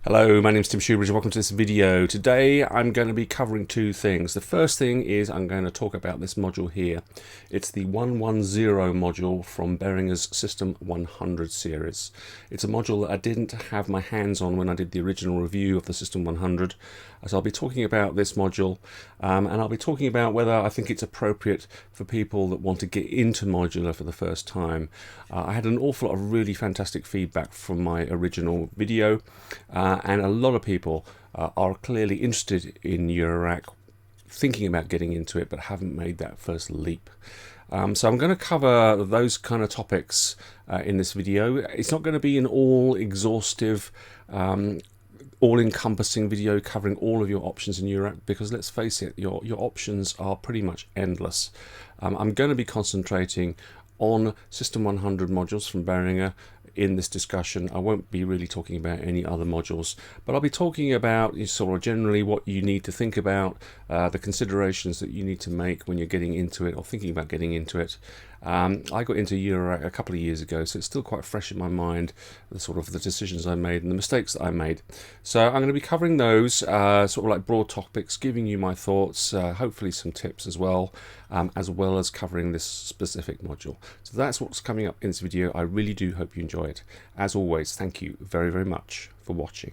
Hello, my name is Tim Shoebridge and welcome to this video. Today I'm going to be covering two things. The first thing is I'm going to talk about this module here. It's the 110 module from Behringer's System 100 series. It's a module that I didn't have my hands on when I did the original review of the System 100. So I'll be talking about this module and I'll be talking about whether I think it's appropriate for people that want to get into modular for the first time. I had an awful lot of really fantastic feedback from my original video. And a lot of people are clearly interested in Eurorack, thinking about getting into it, but haven't made that first leap. So I'm going to cover those kind of topics in this video. It's not going to be an all-exhaustive, all-encompassing video covering all of your options in Eurorack, because let's face it, your options are pretty much endless. I'm going to be concentrating on System 100 modules from Behringer in this discussion. I won't be really talking about any other modules, but I'll be talking about sort of generally what you need to think about, the considerations that you need to make when you're getting into it or thinking about getting into it. I got into Eurorack a couple of years ago, so it's still quite fresh in my mind, the sort of the decisions I made and the mistakes that I made. So I'm going to be covering those sort of like broad topics, giving you my thoughts, hopefully some tips as well as covering this specific module. So that's what's coming up in this video. I really do hope you enjoy it. As always, thank you very, very much for watching.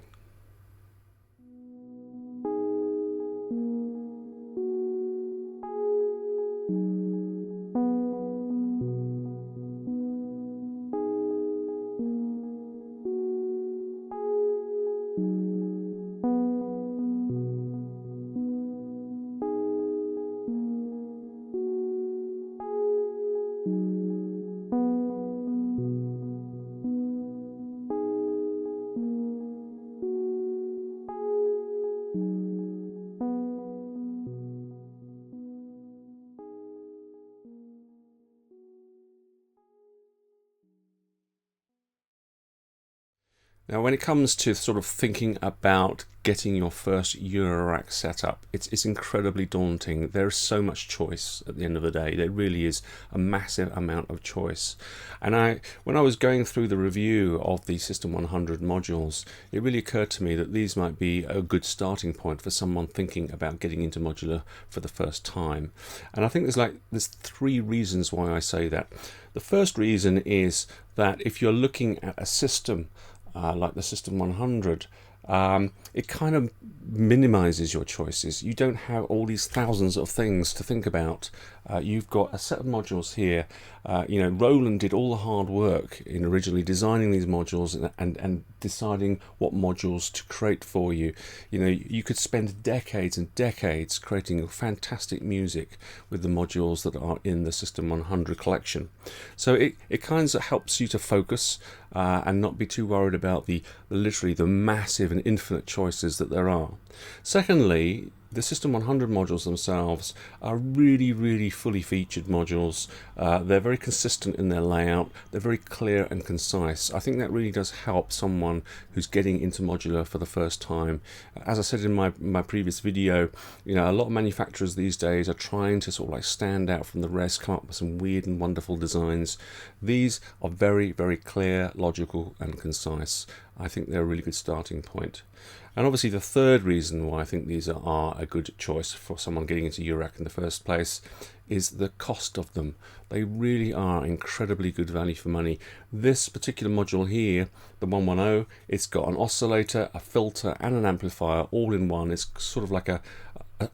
Now, when it comes to sort of thinking about getting your first Eurorack set up, it's incredibly daunting. There's so much choice at the end of the day. There really is a massive amount of choice. And when I was going through the review of the System 100 modules, it really occurred to me that these might be a good starting point for someone thinking about getting into modular for the first time. And I think there's three reasons why I say that. The first reason is that if you're looking at a system like the System 100, it kind of minimizes your choices. You don't have all these thousands of things to think about. You've got a set of modules here. Roland did all the hard work in originally designing these modules and deciding what modules to create for you. You could spend decades and decades creating fantastic music with the modules that are in the System 100 collection. So it kind of helps you to focus and not be too worried about literally the massive and infinite choices that there are. Secondly, the System 100 modules themselves are really, really fully featured modules. They're very consistent in their layout. They're very clear and concise. I think that really does help someone who's getting into modular for the first time. As I said in my previous video, a lot of manufacturers these days are trying to sort of like stand out from the rest, come up with some weird and wonderful designs. These are very, very clear, logical and concise. I think they're a really good starting point. And obviously the third reason why I think these are a good choice for someone getting into Eurorack in the first place is the cost of them. They really are incredibly good value for money. This particular module here, the 110, it's got an oscillator, a filter and an amplifier all in one. It's sort of like a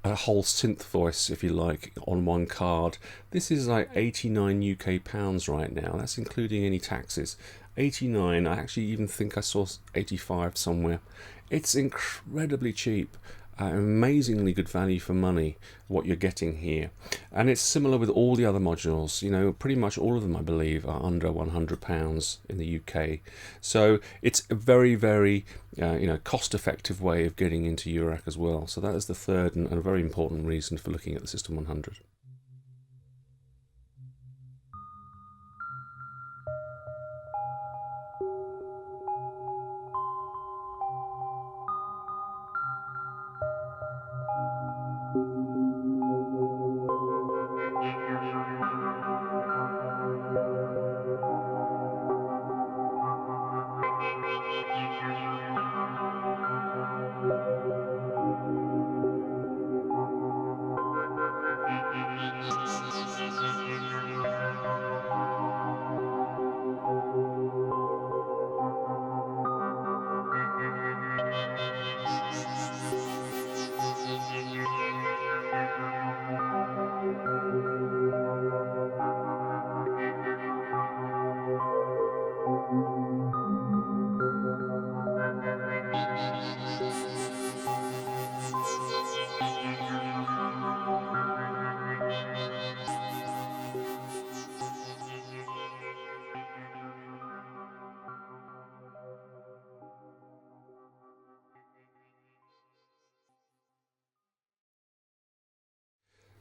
whole synth voice, if you like, on one card. This is like 89 UK pounds right now. That's including any taxes. 89, I actually even think I saw 85 somewhere. It's incredibly cheap, amazingly good value for money, what you're getting here. And it's similar with all the other modules. Pretty much all of them, I believe, are under £100 in the UK. So it's a very, very cost-effective way of getting into Eurorack as well. So that is the third and a very important reason for looking at the System 100.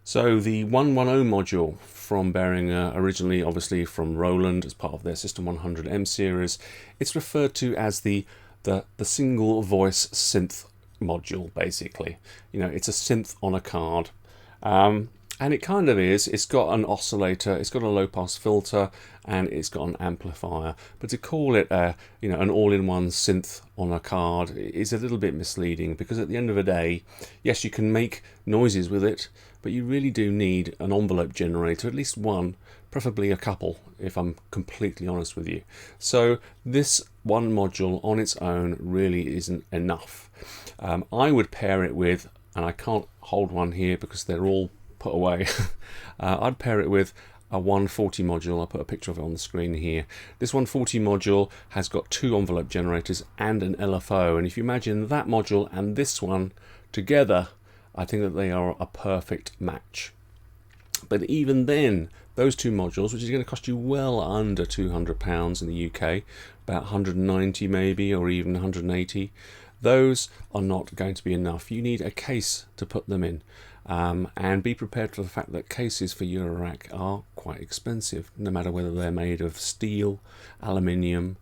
So the 110 module from Behringer, originally obviously from Roland as part of their System 100 M series, it's referred to as the single voice synth module, basically. It's a synth on a card. And it kind of is. It's got an oscillator, it's got a low-pass filter, and it's got an amplifier. But to call it an all-in-one synth on a card is a little bit misleading, because at the end of the day, yes, you can make noises with it, but you really do need an envelope generator, at least one, preferably a couple, if I'm completely honest with you. So this one module on its own really isn't enough. I would pair it with, and I can't hold one here because they're all put away, I'd pair it with a 140 module. I'll put a picture of it on the screen here. This 140 module has got two envelope generators and an LFO, and if you imagine that module and this one together, I think that they are a perfect match. But even then, those two modules, which is going to cost you well under £200 in the UK, about 190 maybe, or even 180, those are not going to be enough. You need a case to put them in. And be prepared for the fact that cases for Eurorack are quite expensive, no matter whether they're made of steel, aluminium,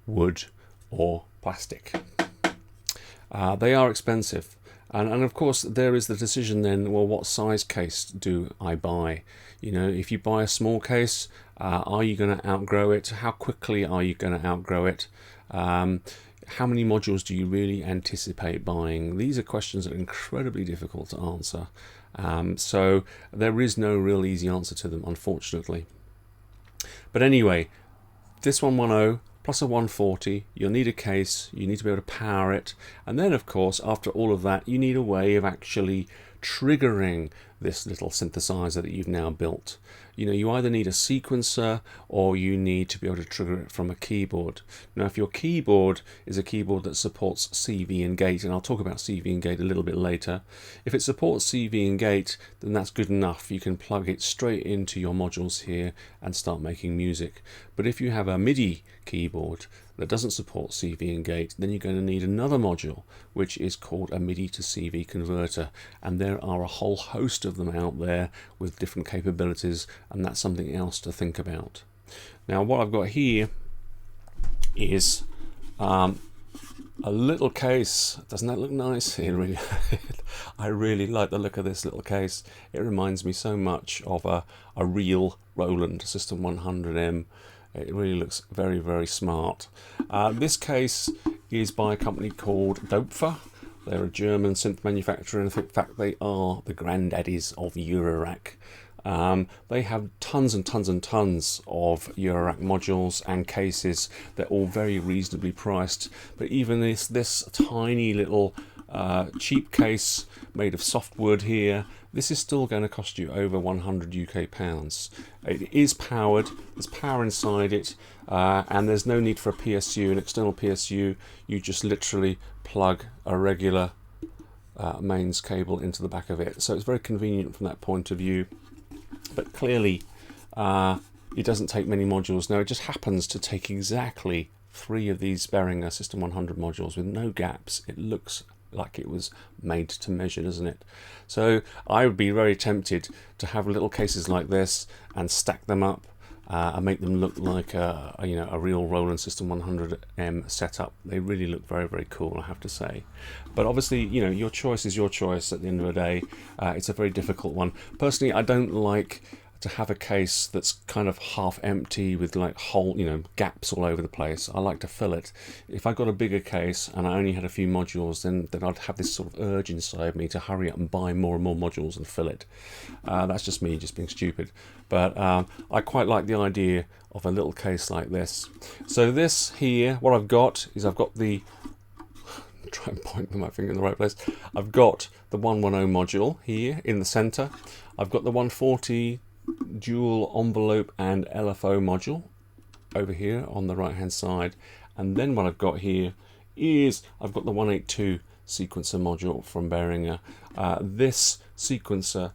wood or plastic. They are expensive. And of course, there is the decision then, well, what size case do I buy? You know, if you buy a small case, are you going to outgrow it? How quickly are you going to outgrow it? How many modules do you really anticipate buying? These are questions that are incredibly difficult to answer. So there is no real easy answer to them, unfortunately. But anyway, this 110 plus a 140, you'll need a case, you need to be able to power it, and then of course after all of that you need a way of actually triggering this little synthesizer that you've now built. You know, you either need a sequencer or you need to be able to trigger it from a keyboard. Now if your keyboard is a keyboard that supports CV and gate, and I'll talk about CV and gate a little bit later, if it supports CV and gate, then that's good enough. You can plug it straight into your modules here and start making music. But if you have a MIDI keyboard that doesn't support CV and gate, then you're going to need another module which is called a MIDI to CV converter, and there are a whole host of them out there with different capabilities, and that's something else to think about. Now what I've got here is a little case. Doesn't that look nice? It really I really like the look of this little case. It reminds me so much of a real Roland System 100M. It really looks very, very smart. This case is by a company called Doepfer. They're a German synth manufacturer, and in fact they are the granddaddies of Eurorack. They have tons and tons and tons of Eurorack modules and cases. They're all very reasonably priced, but even this tiny little cheap case made of softwood here, this is still going to cost you over 100 UK pounds. It is powered, there's power inside it, and there's no need for a PSU, an external PSU. You just literally plug a regular mains cable into the back of it. So it's very convenient from that point of view. But clearly it doesn't take many modules. Now it just happens to take exactly 3 of these Behringer System 100 modules with no gaps. It looks like it was made to measure, doesn't it? So I would be very tempted to have little cases like this and stack them up and make them look like a real Roland System 100M setup. They really look very, very cool, I have to say. But obviously, you know, your choice is your choice at the end of the day. It's a very difficult one. Personally, I don't like to have a case that's kind of half empty with like gaps all over the place. I like to fill it. If I got a bigger case and I only had a few modules, then I'd have this sort of urge inside me to hurry up and buy more and more modules and fill it. That's just me, just being stupid. But I quite like the idea of a little case like this. So this here, what I've got is the try and point with my finger in the right place. I've got the 110 module here in the center. I've got the 140 dual envelope and LFO module over here on the right hand side, and then what I've got here is I've got the 182 sequencer module from Behringer. This sequencer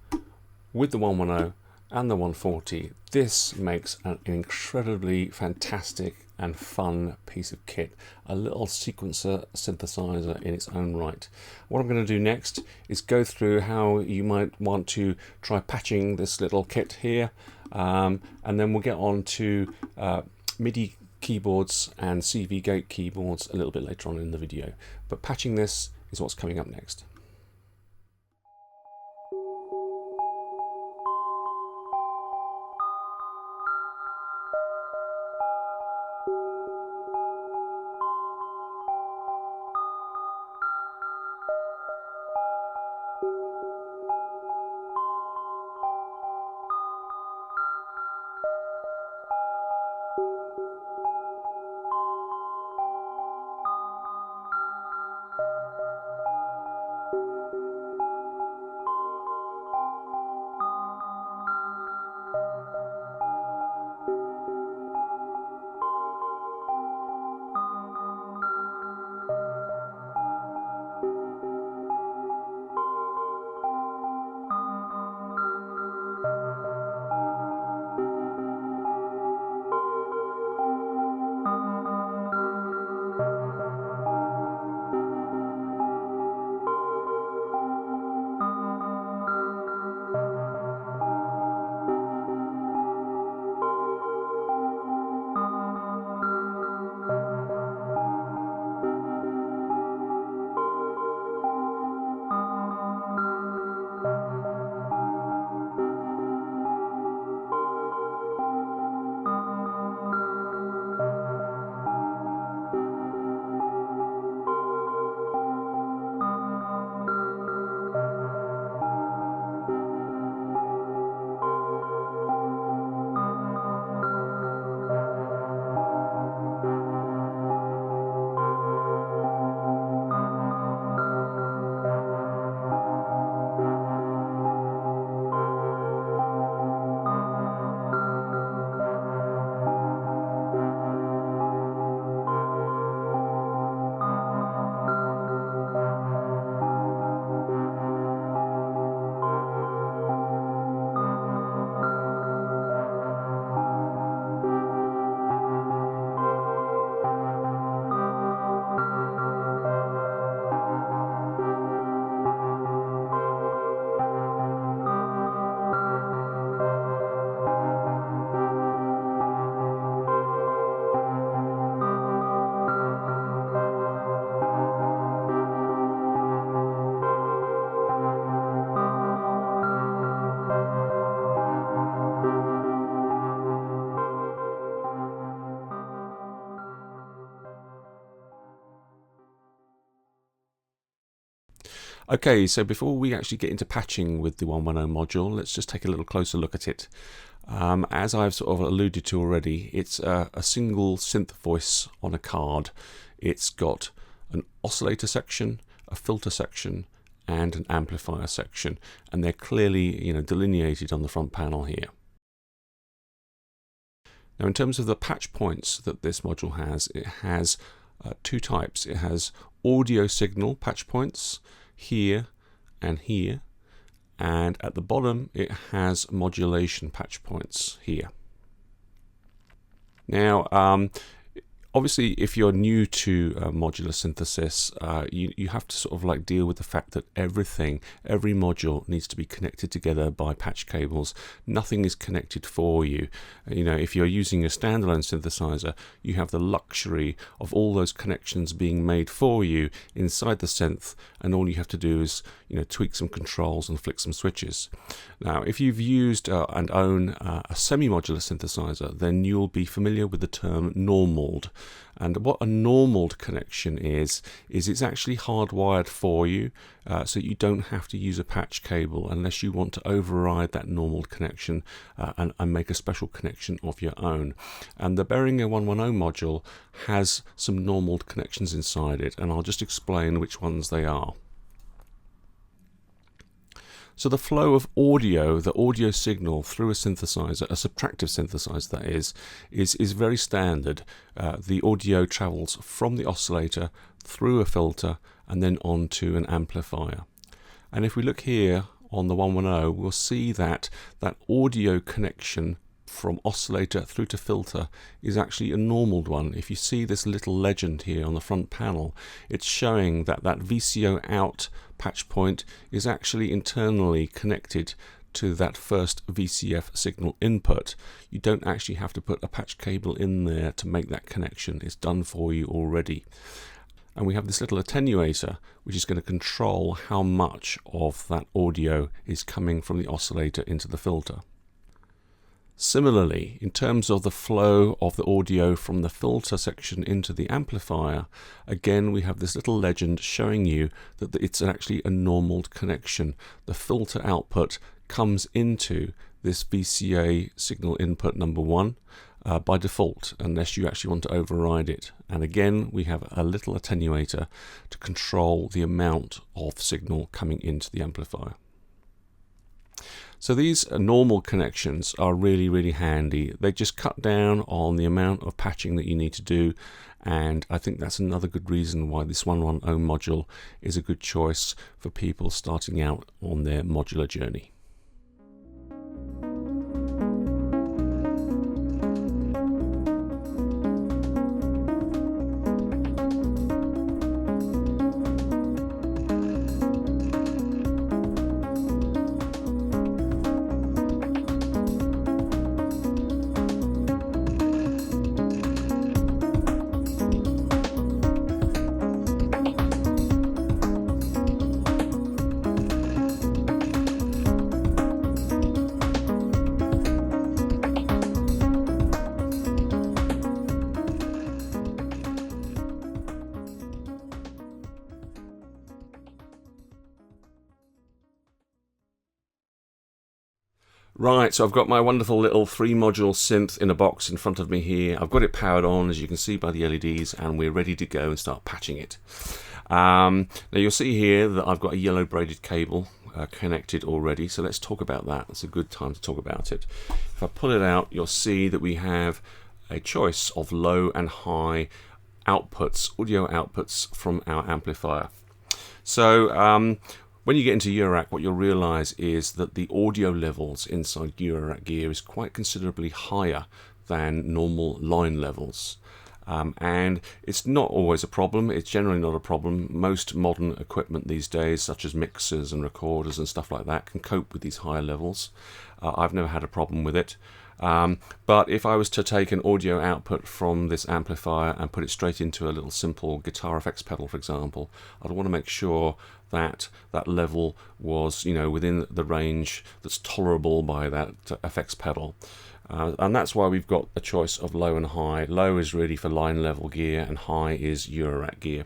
with the 110 and the 140, this makes an incredibly fantastic and fun piece of kit, a little sequencer synthesizer in its own right. What I'm going to do next is go through how you might want to try patching this little kit here, and then we'll get on to MIDI keyboards and CV gate keyboards a little bit later on in the video. But patching this is what's coming up next. Okay, so before we actually get into patching with the 110 module, let's just take a little closer look at it. As I've sort of alluded to already, it's a single synth voice on a card. It's got an oscillator section, a filter section, and an amplifier section, and they're clearly, delineated on the front panel here. Now, in terms of the patch points that this module has, it has two types. It has audio signal patch points here and here, and at the bottom it has modulation patch points here. Now, obviously, if you're new to modular synthesis, you have to sort of like deal with the fact that every module needs to be connected together by patch cables. Nothing is connected for you. If you're using a standalone synthesizer, you have the luxury of all those connections being made for you inside the synth, and all you have to do is tweak some controls and flick some switches. Now, if you've used and own a semi-modular synthesizer, then you'll be familiar with the term normaled. And what a normaled connection is it's actually hardwired for you, so you don't have to use a patch cable unless you want to override that normaled connection and make a special connection of your own. And the Behringer 110 module has some normaled connections inside it, and I'll just explain which ones they are. So the flow of audio, the audio signal through a synthesizer, a subtractive synthesizer that is very standard. The audio travels from the oscillator through a filter and then onto an amplifier. And if we look here on the 110, we'll see that that audio connection from oscillator through to filter is actually a normaled one. If you see this little legend here on the front panel, it's showing that that VCO out patch point is actually internally connected to that first VCF signal input. You don't actually have to put a patch cable in there to make that connection. It's done for you already. And we have this little attenuator which is going to control how much of that audio is coming from the oscillator into the filter. Similarly, in terms of the flow of the audio from the filter section into the amplifier, again we have this little legend showing you that it's actually a normaled connection. The filter output comes into this VCA signal input number 1 by default, unless you actually want to override it. And again, we have a little attenuator to control the amount of signal coming into the amplifier. So these normal connections are really, really handy. They just cut down on the amount of patching that you need to do, and I think that's another good reason why this 110 module is a good choice for people starting out on their modular journey. Right, so I've got my wonderful little 3-module synth in a box in front of me here. I've got it powered on, as you can see by the LEDs, and we're ready to go and start patching it. Now you'll see here that I've got a yellow braided cable connected already, so let's talk about that. It's a good time to talk about it. If I pull it out, you'll see that we have a choice of low and high outputs, audio outputs from our amplifier. So when you get into Eurorack, what you'll realize is that the audio levels inside Eurorack gear is quite considerably higher than normal line levels. And it's not always a problem. It's generally not a problem. Most modern equipment these days, such as mixers and recorders and stuff like that, can cope with these higher levels. I've never had a problem with it. But if I was to take an audio output from this amplifier and put it straight into a little simple guitar effects pedal, for example, I'd want to make sure that that level was, within the range that's tolerable by that effects pedal. And that's why we've got a choice of low and high. Low is really for line level gear, and high is Eurorack gear.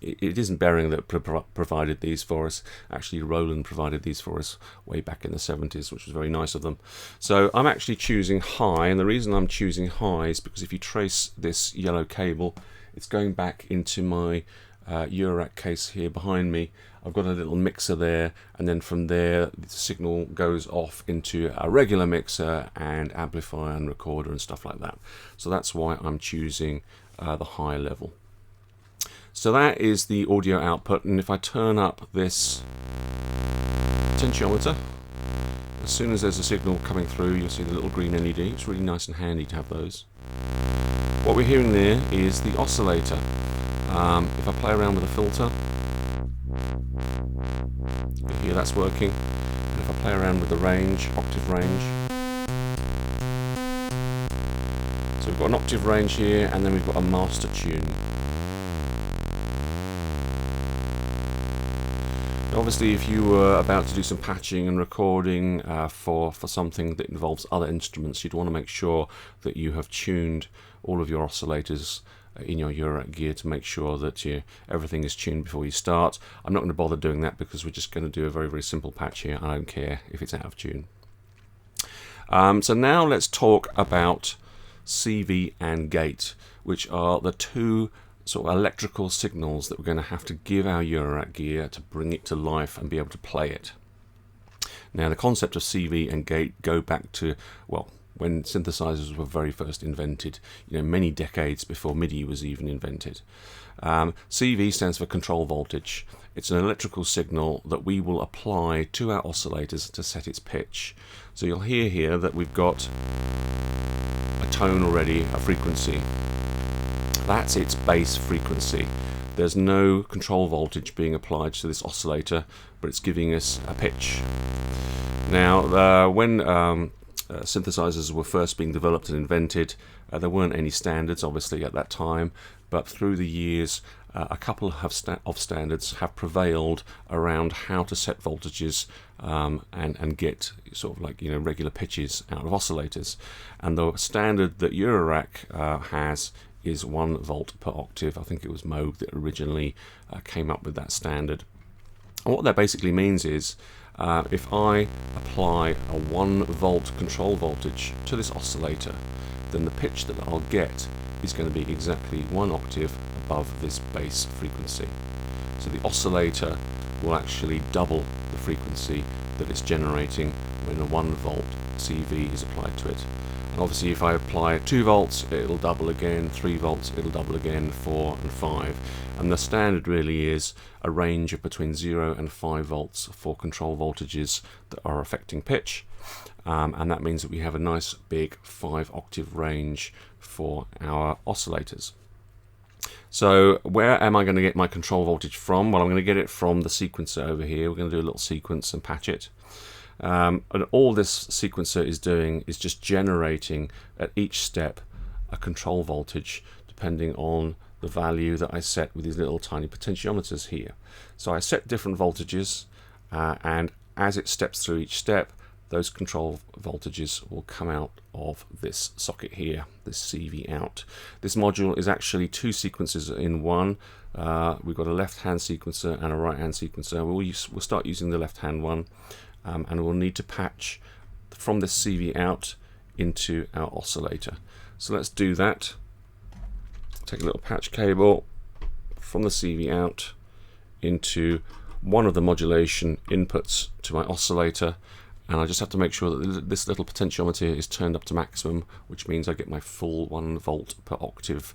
it isn't Behringer that provided these for us. Actually, Roland provided these for us way back in the 70s, which was very nice of them. So I'm actually choosing high, and the reason I'm choosing high is because if you trace this yellow cable, it's going back into my Eurorack case here behind me. I've got a little mixer there, and then from there the signal goes off into a regular mixer and amplifier and recorder and stuff like that. So that's why I'm choosing the high level. So that is the audio output, and if I turn up this potentiometer, as soon as there's a signal coming through, you'll see the little green LED. It's really nice and handy to have those. What we're hearing there is the oscillator. If I play around with the filter, you hear that's working. And if I play around with the range, octave range, so we've got an octave range here, and then we've got a master tune. Obviously, if you were about to do some patching and recording for something that involves other instruments, you'd want to make sure that you have tuned all of your oscillators in your Eurorack gear to make sure that everything is tuned before you start. I'm not going to bother doing that because we're just going to do a very, very simple patch here. I don't care if it's out of tune. So now let's talk about CV and gate, which are the two sort of electrical signals that we're going to have to give our Eurorack gear to bring it to life and be able to play it. Now, the concept of CV and gate go back to, well, when synthesizers were very first invented, many decades before MIDI was even invented. CV stands for control voltage. It's an electrical signal that we will apply to our oscillators to set its pitch. So you'll hear here that we've got a tone already, a frequency. That's its base frequency. There's no control voltage being applied to this oscillator, but it's giving us a pitch. Now, when synthesizers were first being developed and invented, there weren't any standards, obviously, at that time, but through the years, a couple of standards have prevailed around how to set voltages and get sort of like regular pitches out of oscillators. And the standard that Eurorack has is 1 volt per octave. I think it was Moog that originally came up with that standard. And what that basically means is if I apply a 1 volt control voltage to this oscillator, then the pitch that I'll get is going to be exactly 1 octave above this base frequency. So the oscillator will actually double the frequency that it's generating when a 1 volt CV is applied to it. And obviously, if I apply 2 volts, it'll double again, 3 volts, it'll double again, 4 and 5. And the standard really is a range of between 0 and 5 volts for control voltages that are affecting pitch. And that means that we have a nice big 5 octave range for our oscillators. So where am I going to get my control voltage from? Well, I'm going to get it from the sequencer over here. We're going to do a little sequence and patch it. And all this sequencer is doing is just generating at each step a control voltage depending on the value that I set with these little tiny potentiometers here. So I set different voltages, and as it steps through each step, those control voltages will come out of this socket here, this CV out. This module is actually 2 sequences in one. We've got a left-hand sequencer and a right-hand sequencer. We'll start using the left-hand one. And we'll need to patch from this CV out into our oscillator. So let's do that. Take a little patch cable from the CV out into one of the modulation inputs to my oscillator, and I just have to make sure that this little potentiometer is turned up to maximum, which means I get my full 1 volt per octave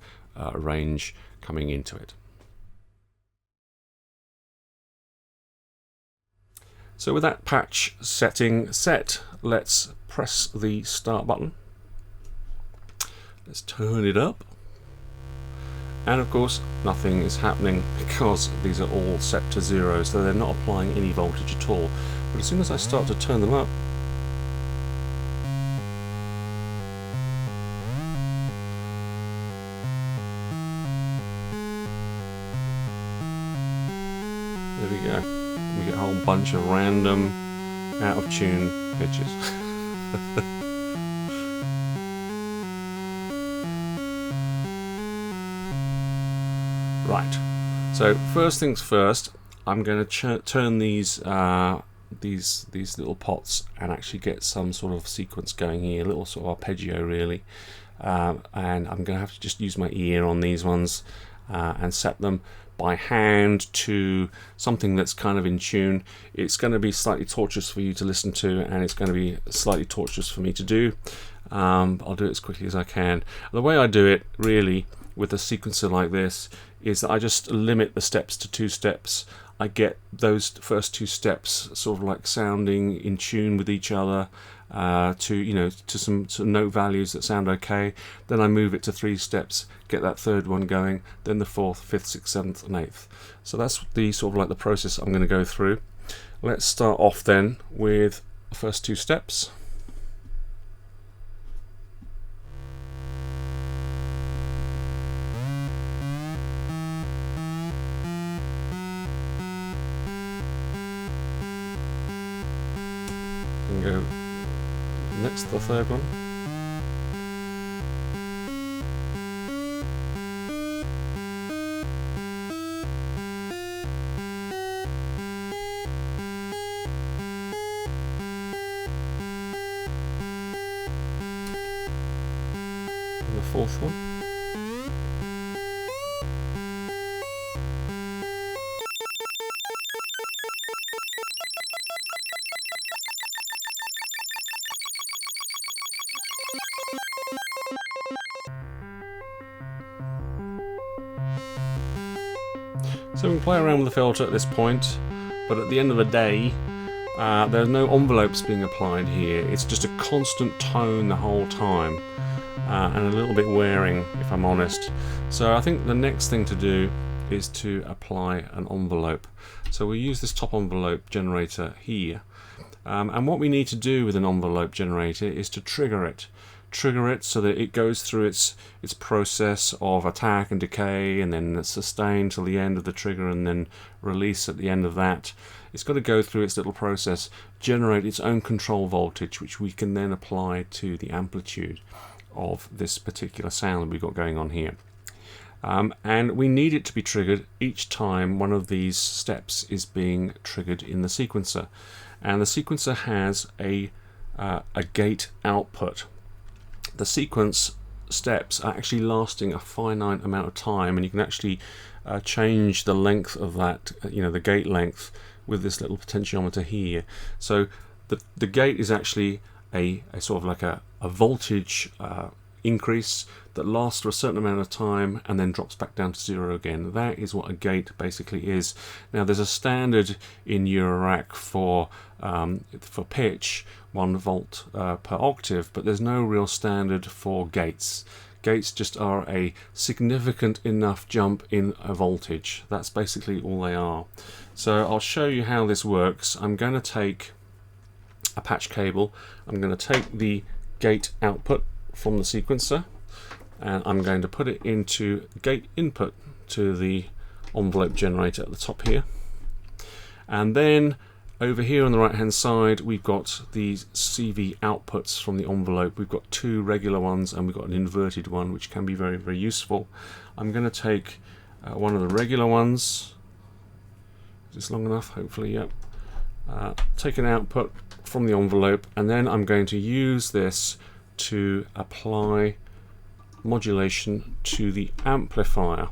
range coming into it. So with that patch setting set, let's press the start button. Let's turn it up. And of course, nothing is happening because these are all set to 0, so they're not applying any voltage at all. But as soon as I start to turn them up, there we go. We get a whole bunch of random, out of tune pitches. Right, So first things first, I'm going to turn these little pots and actually get some sort of sequence going here, a little sort of arpeggio really, and I'm going to have to just use my ear on these ones and set them by hand to something that's kind of in tune. It's going to be slightly torturous for you to listen to, and it's going to be slightly torturous for me to do. I'll do it as quickly as I can. The way I do it really with a sequencer like this is that I just limit the steps to 2 steps. I get those first 2 steps sort of like sounding in tune with each other, to some note values that sound okay. Then I move it to 3 steps, get that third one going, then the 4th, 5th, 6th, 7th and 8th. So that's the sort of like the process I'm going to go through. Let's start off then with the first 2 steps. And go next to the third one. And the 4th one. So we can play around with the filter at this point, but at the end of the day, there's no envelopes being applied here. It's just a constant tone the whole time, and a little bit wearing, if I'm honest. So I think the next thing to do is to apply an envelope. So we'll use this top envelope generator here, and what we need to do with an envelope generator is to trigger it so that it goes through its process of attack and decay, and then sustain till the end of the trigger, and then release at the end of that. It's got to go through its little process, generate its own control voltage, which we can then apply to the amplitude of this particular sound that we've got going on here. And we need it to be triggered each time one of these steps is being triggered in the sequencer. And the sequencer has a gate output. The sequence steps are actually lasting a finite amount of time, and you can actually change the length of that, the gate length, with this little potentiometer here. So the gate is actually a sort of like a voltage increase that lasts for a certain amount of time and then drops back down to 0 again. That is what a gate basically is. Now there's a standard in Eurorack for pitch, 1 volt per octave, but there's no real standard for gates. Gates just are a significant enough jump in a voltage. That's basically all they are. So I'll show you how this works. I'm going to take a patch cable, I'm going to take the gate output from the sequencer, and I'm going to put it into gate input to the envelope generator at the top here. And then over here on the right hand side we've got these CV outputs from the envelope. We've got 2 regular ones and we've got an inverted one, which can be very, very useful. I'm going to take one of the regular ones. Is this long enough? Hopefully, yep. Take an output from the envelope, and then I'm going to use this to apply modulation to the amplifier.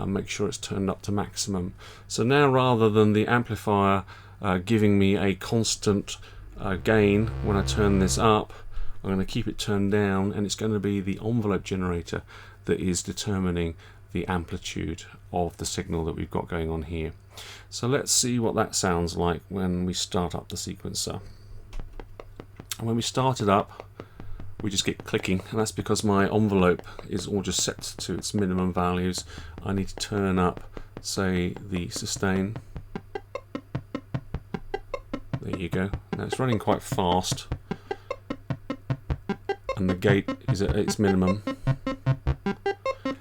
Make sure it's turned up to maximum. So now, rather than the amplifier giving me a constant gain when I turn this up, I'm going to keep it turned down, and it's going to be the envelope generator that is determining the amplitude of the signal that we've got going on here. So let's see what that sounds like when we start up the sequencer. And when we start it up, we just get clicking, and that's because my envelope is all just set to its minimum values. I need to turn up, say, the sustain. There you go. Now it's running quite fast, and the gate is at its minimum.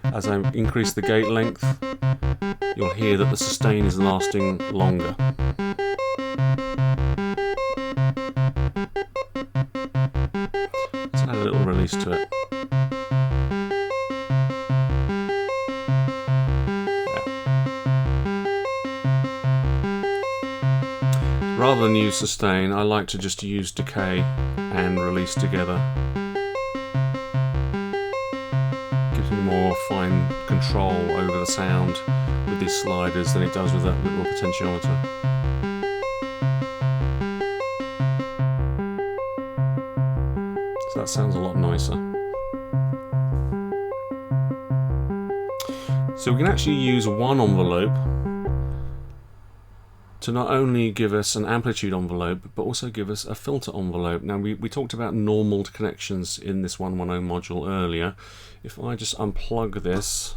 As I increase the gate length, you'll hear that the sustain is lasting longer. Let's add a little release to it. Yeah. rather than use sustain, I like to just use decay and release together. Gives me more fine control over the sound with these sliders than it does with that little potentiometer. So that sounds a lot nicer. So we can actually use one envelope to not only give us an amplitude envelope, but also give us a filter envelope. Now we talked about normal connections in this 110 module earlier. If I just unplug this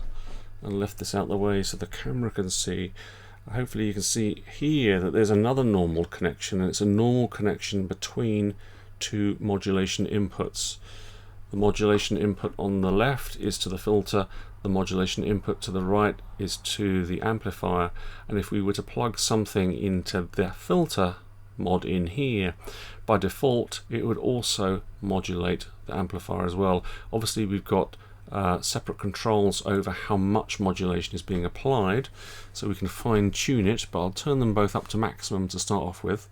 and lift this out the way so the camera can see, hopefully you can see here that there's another normal connection, and it's a normal connection between two modulation inputs. The modulation input on the left is to the filter, the modulation input to the right is to the amplifier, and if we were to plug something into the filter mod in here, by default it would also modulate the amplifier as well. Obviously we've got separate controls over how much modulation is being applied, so we can fine tune it, but I'll turn them both up to maximum to start off with.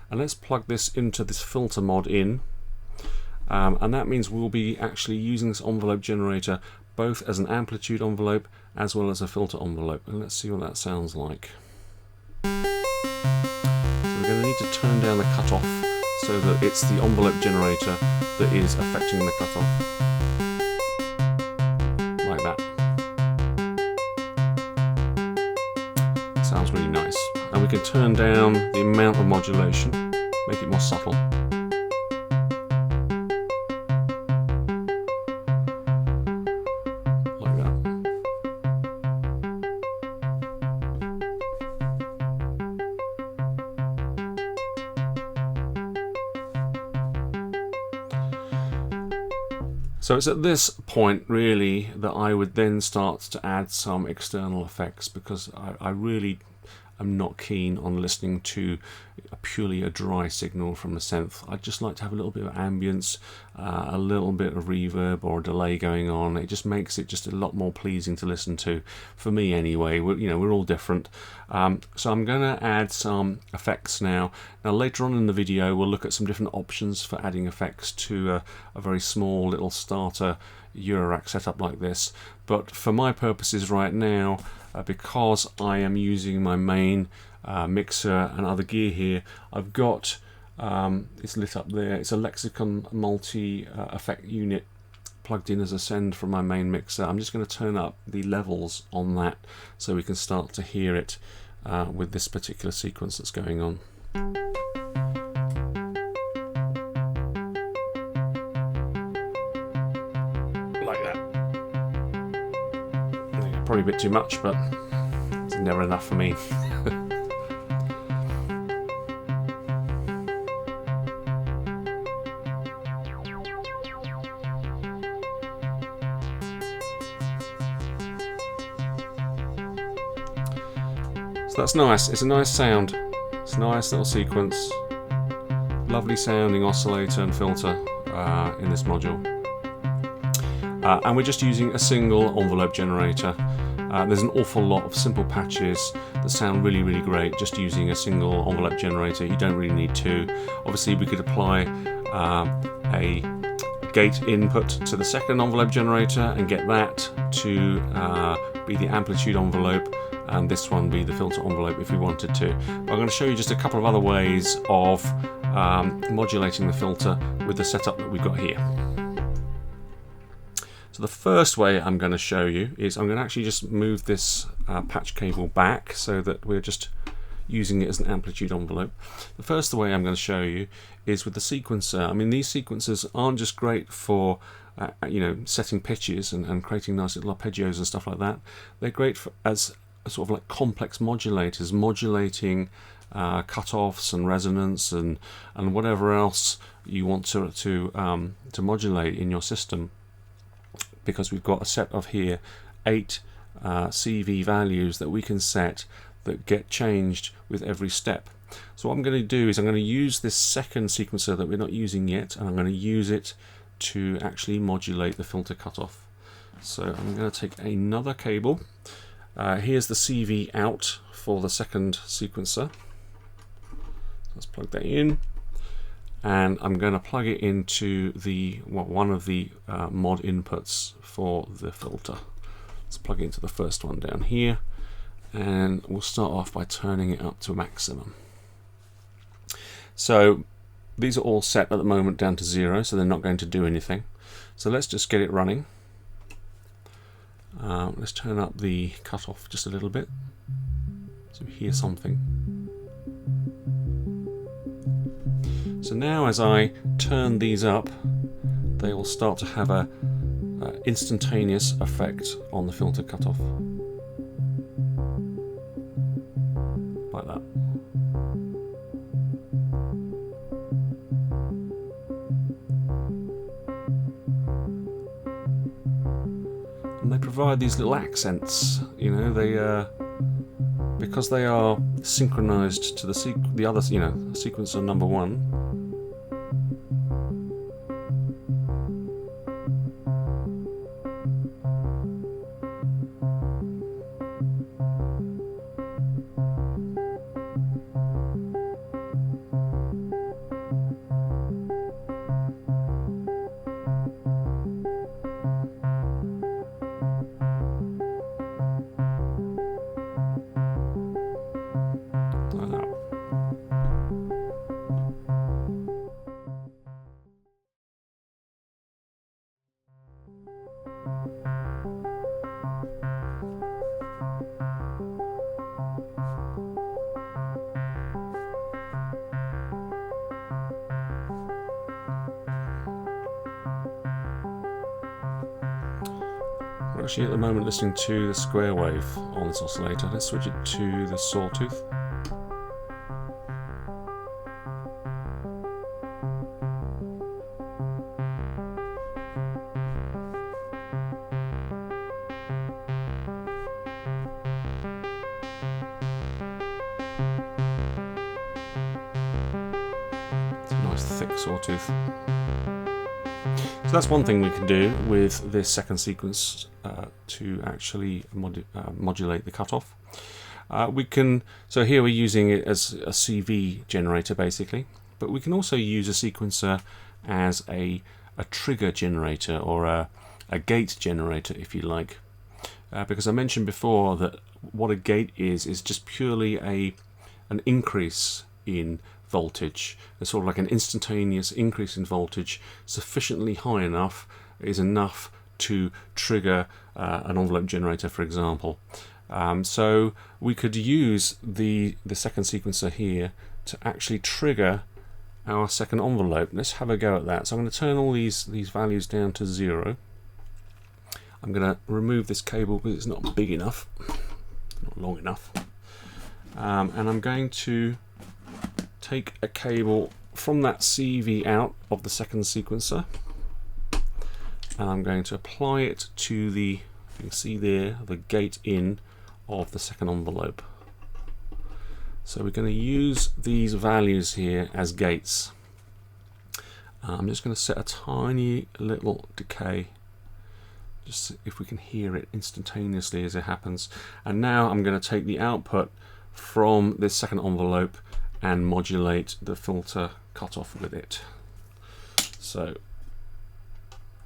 And let's plug this into this filter mod in, and that means we'll be actually using this envelope generator both as an amplitude envelope as well as a filter envelope, and let's see what that sounds like. So we're going to need to turn down the cutoff so that it's the envelope generator that is affecting the cutoff, like that. Sounds really nice. And we can turn down the amount of modulation, make it more subtle. So it's at this point really that I would then start to add some external effects, because I really am not keen on listening to purely a dry signal from a synth. I'd just like to have a little bit of ambience, a little bit of reverb or delay going on. It just makes it just a lot more pleasing to listen to, for me anyway. We're all different. So I'm going to add some effects now. Now later on in the video we'll look at some different options for adding effects to a very small little starter Eurorack setup like this. But for my purposes right now, because I am using my main mixer and other gear here, I've got it's lit up there, it's a Lexicon multi effect unit plugged in as a send from my main mixer. I'm just going to turn up the levels on that so we can start to hear it with this particular sequence that's going on. Like that. Probably a bit too much, but it's never enough for me. So that's nice. It's a nice sound. It's a nice little sequence. Lovely sounding oscillator and filter in this module. And we're just using a single envelope generator. There's an awful lot of simple patches that sound really, really great just using a single envelope generator. You don't really need two. Obviously we could apply a gate input to the second envelope generator and get that to be the amplitude envelope, and this one be the filter envelope if we wanted to. But I'm going to show you just a couple of other ways of modulating the filter with the setup that we've got here. So the first way I'm going to show you is I'm going to actually just move this patch cable back so that we're just using it as an amplitude envelope. The first way I'm going to show you is with the sequencer. I mean, these sequencers aren't just great for setting pitches and creating nice little arpeggios and stuff like that. They're great for, as sort of like complex modulators, modulating cutoffs and resonance and whatever else you want to modulate in your system, because we've got a set of here 8 CV values that we can set that get changed with every step. So what I'm going to do is I'm going to use this second sequencer that we're not using yet, and I'm going to use it to actually modulate the filter cutoff. So I'm going to take another cable. Here's the CV out for the second sequencer. let's plug that in, and I'm going to plug it into the one of the mod inputs for the filter. Let's plug it into the first one down here, and we'll start off by turning it up to maximum. So these are all set at the moment down to 0, so they're not going to do anything. So let's just get it running. Let's turn up the cutoff just a little bit so we hear something. So now as I turn these up, they will start to have a instantaneous effect on the filter cutoff. Like that. And they provide these little accents, you know, they because they are synchronized to the other, you know, sequencer number 1. We're actually at the moment listening to the square wave on this oscillator. Let's switch it to the sawtooth. It's a nice thick sawtooth. So that's one thing we can do with this second sequence to actually modulate the cutoff. We can, so here we're using it as a CV generator basically, but we can also use a sequencer as a trigger generator or a gate generator if you like, because I mentioned before that what a gate is just purely an increase in voltage. It's sort of like an instantaneous increase in voltage, sufficiently high enough is enough to trigger an envelope generator, for example. So we could use the second sequencer here to actually trigger our second envelope. Let's have a go at that. So I'm going to turn all these values down to 0. I'm going to remove this cable because it's not big enough, not long enough, and I'm going to take a cable from that CV out of the second sequencer, and I'm going to apply it to the, you can see there, the gate in of the second envelope. So we're going to use these values here as gates. I'm just going to set a tiny little decay, just if we can hear it instantaneously as it happens. And now I'm going to take the output from this second envelope and modulate the filter cutoff with it. So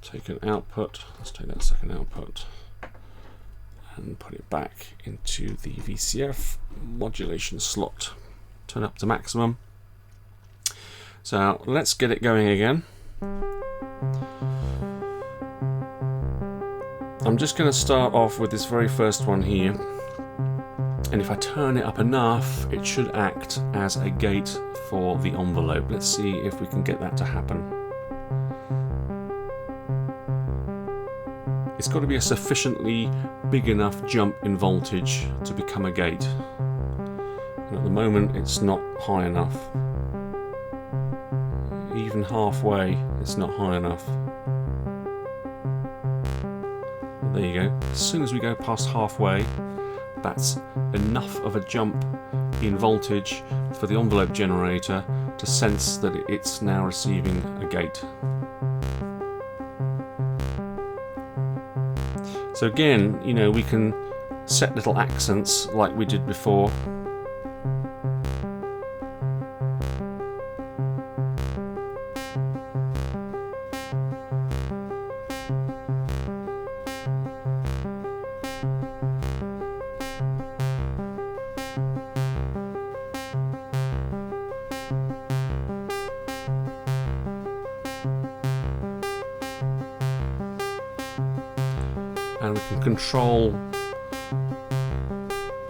take an output, let's take that second output and put it back into the VCF modulation slot. Turn up to maximum. So let's get it going again. I'm just going to start off with this very first one here, and if I turn it up enough it should act as a gate for the envelope. Let's see if we can get that to happen. It's got to be a sufficiently big enough jump in voltage to become a gate, and at the moment it's not high enough. Even halfway it's not high enough. But there you go. As soon as we go past halfway, that's enough of a jump in voltage for the envelope generator to sense that it's now receiving a gate. So again, you know, we can set little accents like we did before. And we can control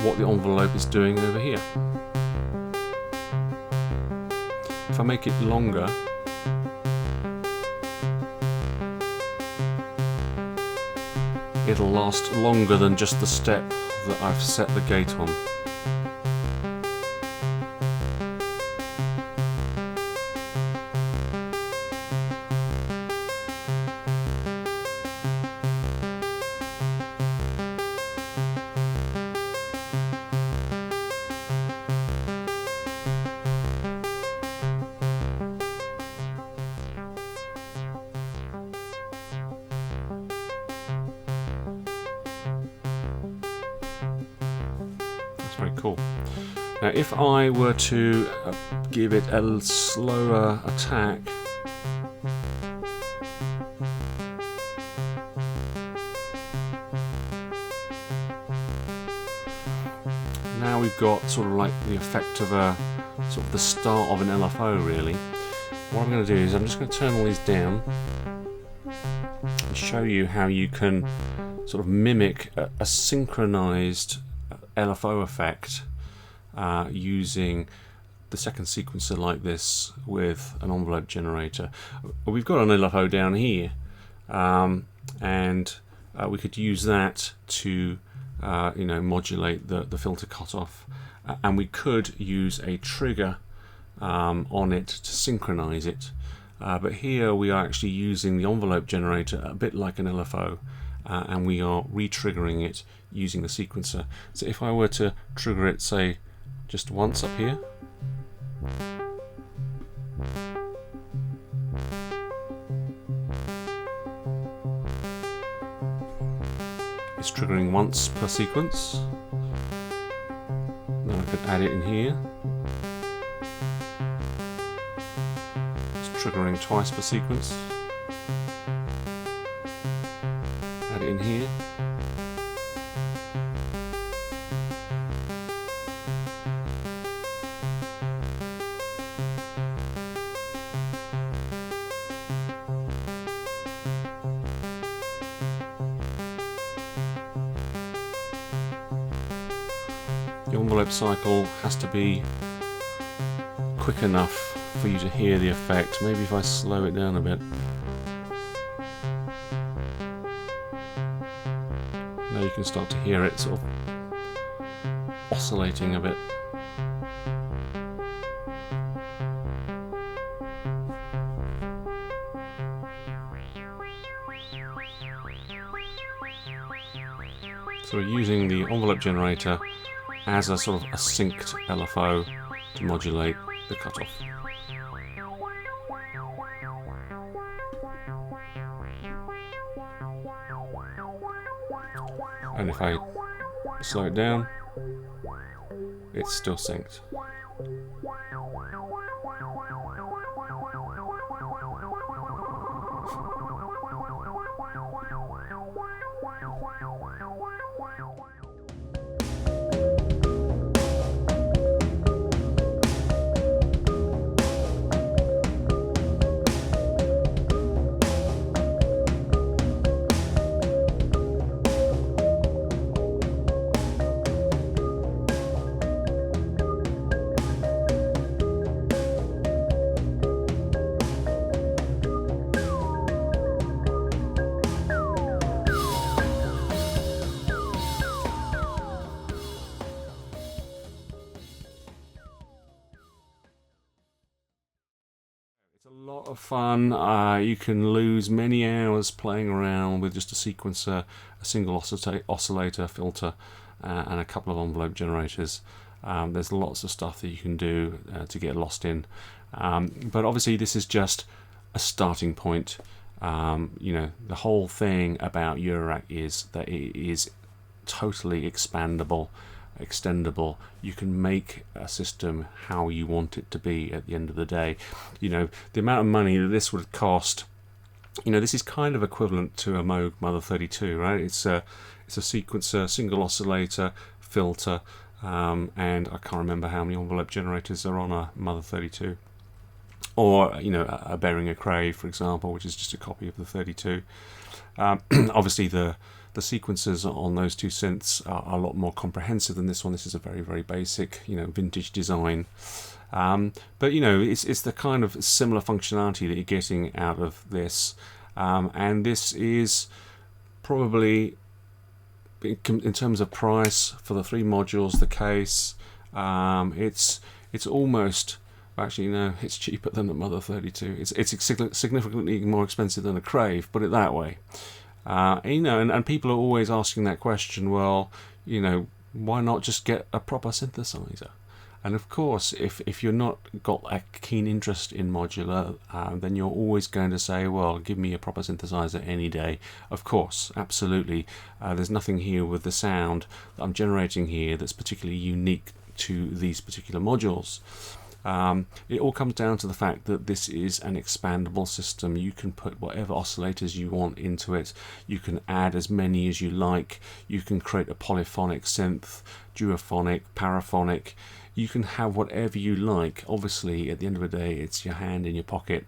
what the envelope is doing over here. If I make it longer, it'll last longer than just the step that I've set the gate on. Very cool. Now if I were to give it a slower attack, now we've got sort of like the effect of a sort of the start of an LFO really. What I'm going to do is I'm just going to turn all these down and show you how you can sort of mimic a synchronized LFO effect using the second sequencer like this with an envelope generator. We've got an LFO down here, and we could use that to modulate the filter cutoff, and we could use a trigger on it to synchronize it. But here we are actually using the envelope generator a bit like an LFO, and we are re-triggering it using the sequencer. So if I were to trigger it, say, just once up here, it's triggering once per sequence. Now I could add it in here. It's triggering twice per sequence. Add it in here. The envelope cycle has to be quick enough for you to hear the effect. Maybe if I slow it down a bit. Now you can start to hear it sort of oscillating a bit. So we're using the envelope generator as a sort of a synced LFO to modulate the cutoff. And if I slow it down, it's still synced. It's a lot of fun. You can lose many hours playing around with just a sequencer, a single oscillator filter, and a couple of envelope generators. There's lots of stuff that you can do to get lost in. But obviously this is just a starting point. The whole thing about Eurorack is that it is totally expandable, extendable. You can make a system how you want it to be at the end of the day. The amount of money that this would cost, this is kind of equivalent to a Moog Mother 32, right? It's a sequencer, single oscillator, filter, and I can't remember how many envelope generators are on a Mother 32. Or, you know, a Behringer Crave, for example, which is just a copy of the 32. Obviously, the sequences on those two synths are a lot more comprehensive than this one. This is a very, very basic, you know, vintage design. But, you know, it's the kind of similar functionality that you're getting out of this. And this is probably, in terms of price, for the 3 modules, the case, it's almost... Actually, no, it's cheaper than the Mother 32. It's significantly more expensive than a Crave, put it that way. You know, and people are always asking that question, well, you know, why not just get a proper synthesizer? And of course, if you're not got a keen interest in modular, then you're always going to say, well, give me a proper synthesizer any day. Of course, absolutely. There's nothing here with the sound that I'm generating here that's particularly unique to these particular modules. It all comes down to the fact that this is an expandable system. You can put whatever oscillators you want into it. You can add as many as you like. You can create a polyphonic synth, duophonic, paraphonic. You can have whatever you like. Obviously, at the end of the day, it's your hand in your pocket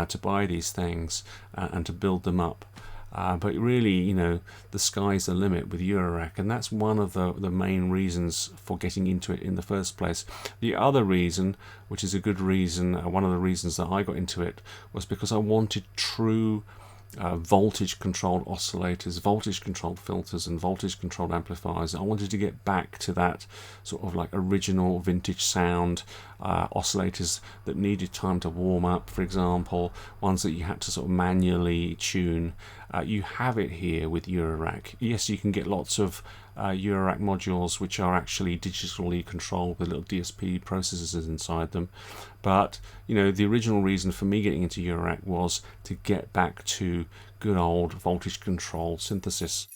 to buy these things and to build them up. But really, you know, the sky's the limit with Eurorack, and that's one of the main reasons for getting into it in the first place. The other reason, which is a good reason, one of the reasons that I got into it, was because I wanted true voltage controlled oscillators, voltage controlled filters and voltage controlled amplifiers. I wanted to get back to that sort of like original vintage sound, oscillators that needed time to warm up, for example, ones that you had to sort of manually tune. You have it here with Eurorack. Yes, you can get lots of Eurorack modules which are actually digitally controlled with little DSP processors inside them, but you know, the original reason for me getting into Eurorack was to get back to good old voltage control synthesis.